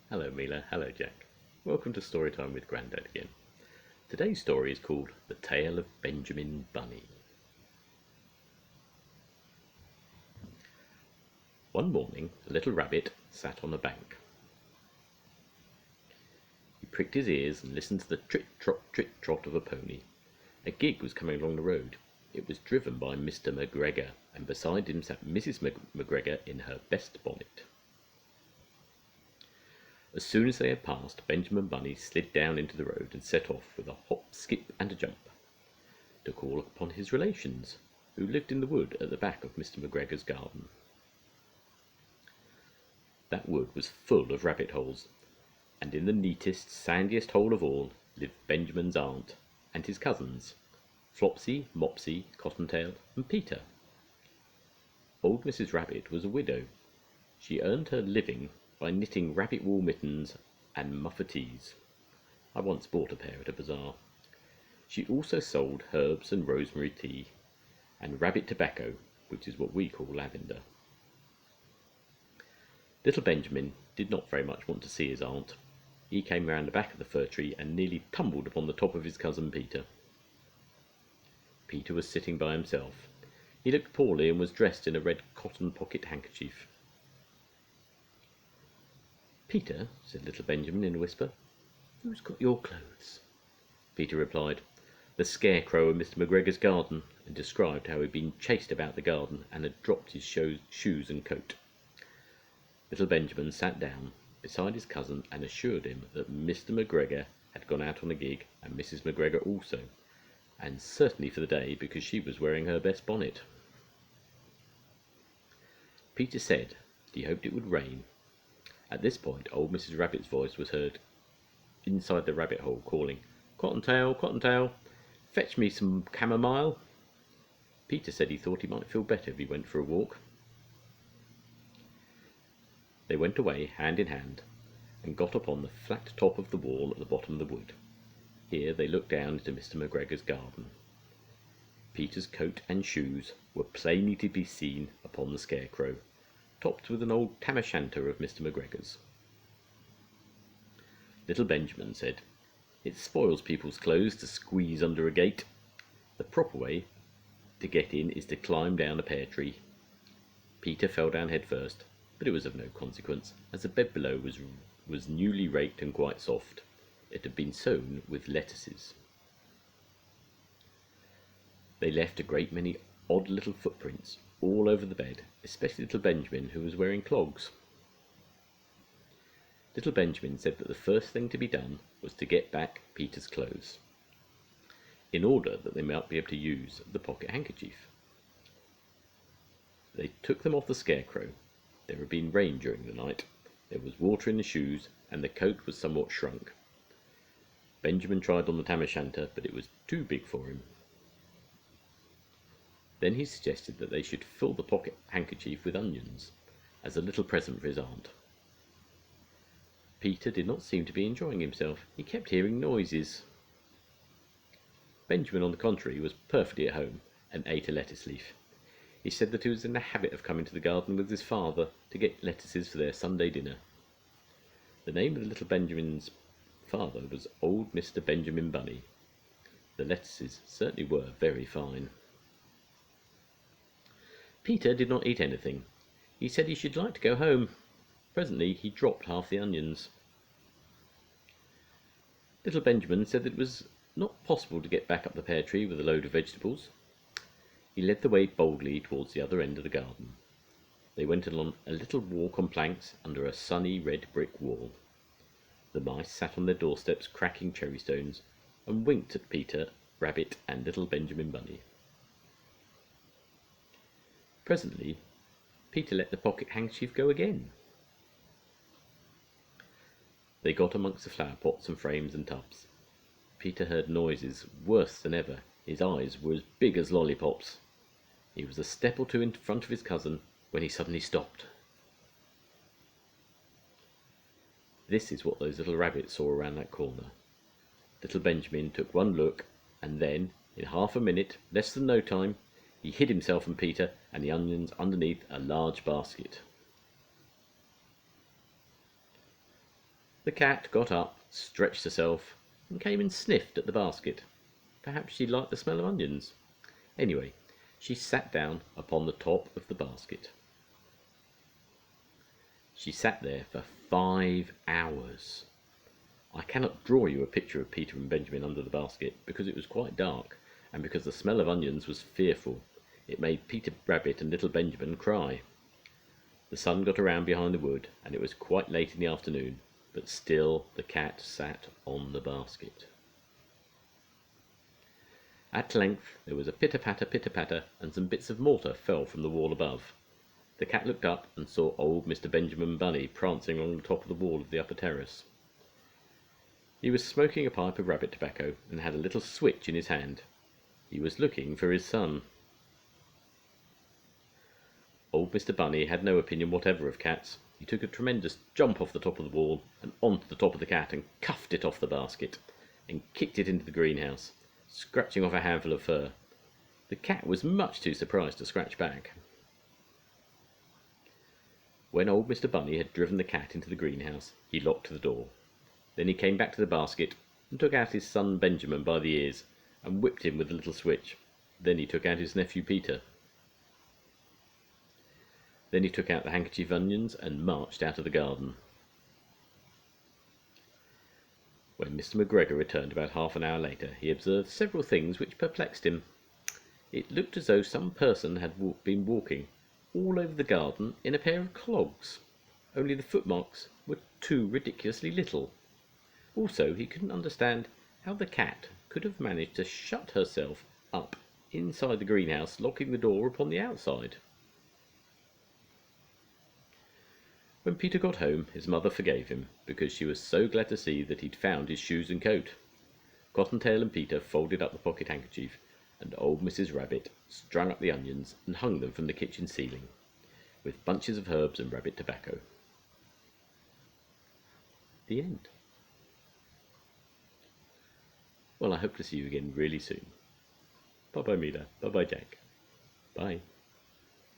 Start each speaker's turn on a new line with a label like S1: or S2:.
S1: Hello Mila, hello Jack. Welcome to Storytime with Grandad again. Today's story is called The Tale of Benjamin Bunny. One morning, a little rabbit sat on a bank. He pricked his ears and listened to the trit-trot of a pony. A gig was coming along the road. It was driven by Mr. McGregor, and beside him sat Mrs. McGregor in her best bonnet. As soon as they had passed, Benjamin Bunny slid down into the road and set off with a hop, skip, and a jump to call upon his relations, who lived in the wood at the back of Mr. McGregor's garden. That wood was full of rabbit holes, and in the neatest, sandiest hole of all lived Benjamin's aunt and his cousins, Flopsy, Mopsy, Cottontail, and Peter. Old Mrs. Rabbit was a widow. She earned her living by knitting rabbit wool mittens and muffetees. I once bought a pair at a bazaar. She also sold herbs and rosemary tea, and rabbit tobacco, which is what we call lavender. Little Benjamin did not very much want to see his aunt. He came round the back of the fir tree and nearly tumbled upon the top of his cousin Peter. Peter was sitting by himself. He looked poorly and was dressed in a red cotton pocket handkerchief. "Peter," said little Benjamin in a whisper, "who's got your clothes?" Peter replied, "The Scarecrow in Mr. McGregor's garden," and described how he had been chased about the garden and had dropped his shoes and coat. Little Benjamin sat down beside his cousin and assured him that Mr. McGregor had gone out on a gig, and Mrs. McGregor also, and certainly for the day, because she was wearing her best bonnet. Peter said that he hoped it would rain. At this point, old Mrs. Rabbit's voice was heard inside the rabbit hole, calling, "Cottontail, Cottontail, fetch me some chamomile." Peter said he thought he might feel better if he went for a walk. They went away hand in hand and got up on the flat top of the wall at the bottom of the wood. Here they looked down into Mr. McGregor's garden. Peter's coat and shoes were plainly to be seen upon the Scarecrow, topped with an old tam-o'-shanter of Mr. McGregor's. Little Benjamin said, "It spoils people's clothes to squeeze under a gate. The proper way to get in is to climb down a pear tree." Peter fell down head first, but it was of no consequence, as the bed below was newly raked and quite soft. It had been sown with lettuces. They left a great many odd little footprints all over the bed, especially little Benjamin, who was wearing clogs. Little Benjamin said that the first thing to be done was to get back Peter's clothes, in order that they might be able to use the pocket handkerchief. They took them off the Scarecrow. There had been rain during the night. There was water in the shoes, and the coat was somewhat shrunk. Benjamin tried on the tam-o'-shanter, but it was too big for him. Then he suggested that they should fill the pocket handkerchief with onions, as a little present for his aunt. Peter did not seem to be enjoying himself. He kept hearing noises. Benjamin, on the contrary, was perfectly at home and ate a lettuce leaf. He said that he was in the habit of coming to the garden with his father to get lettuces for their Sunday dinner. The name of the little Benjamin's father was old Mr. Benjamin Bunny. The lettuces certainly were very fine. Peter did not eat anything. He said he should like to go home. Presently he dropped half the onions. Little Benjamin said that it was not possible to get back up the pear tree with a load of vegetables. He led the way boldly towards the other end of the garden. They went along a little walk on planks under a sunny red brick wall. The mice sat on their doorsteps cracking cherry stones and winked at Peter Rabbit and little Benjamin Bunny. Presently, Peter let the pocket handkerchief go again. They got amongst the flower pots and frames and tubs. Peter heard noises worse than ever. His eyes were as big as lollipops. He was a step or two in front of his cousin when he suddenly stopped. This is what those little rabbits saw around that corner. Little Benjamin took one look, and then, in half a minute, less than no time, he hid himself and Peter and the onions underneath a large basket. The cat got up, stretched herself, and came and sniffed at the basket. Perhaps she liked the smell of onions. Anyway, she sat down upon the top of the basket. She sat there for 5 hours. I cannot draw you a picture of Peter and Benjamin under the basket, because it was quite dark, and because the smell of onions was fearful. It made Peter Rabbit and little Benjamin cry. The sun got around behind the wood, and it was quite late in the afternoon, but still the cat sat on the basket. At length there was a pitter-patter, and some bits of mortar fell from the wall above. The cat looked up and saw old Mr. Benjamin Bunny prancing along the top of the wall of the upper terrace. He was smoking a pipe of rabbit tobacco and had a little switch in his hand. He was looking for his son. Old Mr. Bunny had no opinion whatever of cats. He took a tremendous jump off the top of the wall and onto the top of the cat and cuffed it off the basket and kicked it into the greenhouse, scratching off a handful of fur. The cat was much too surprised to scratch back. When old Mr. Bunny had driven the cat into the greenhouse, he locked the door. Then he came back to the basket and took out his son Benjamin by the ears and whipped him with a little switch. Then he took out his nephew Peter. Then he took out the handkerchief of onions and marched out of the garden. When Mr. McGregor returned about half an hour later, he observed several things which perplexed him. It looked as though some person had been walking all over the garden in a pair of clogs, only the footmarks were too ridiculously little. Also, he couldn't understand how the cat could have managed to shut herself up inside the greenhouse, locking the door upon the outside. When Peter got home, his mother forgave him, because she was so glad to see that he'd found his shoes and coat. Cottontail and Peter folded up the pocket handkerchief, and old Mrs. Rabbit strung up the onions and hung them from the kitchen ceiling, with bunches of herbs and rabbit tobacco. The end. Well, I hope to see you again really soon. Bye-bye, Mila. Bye-bye, Jack. Bye.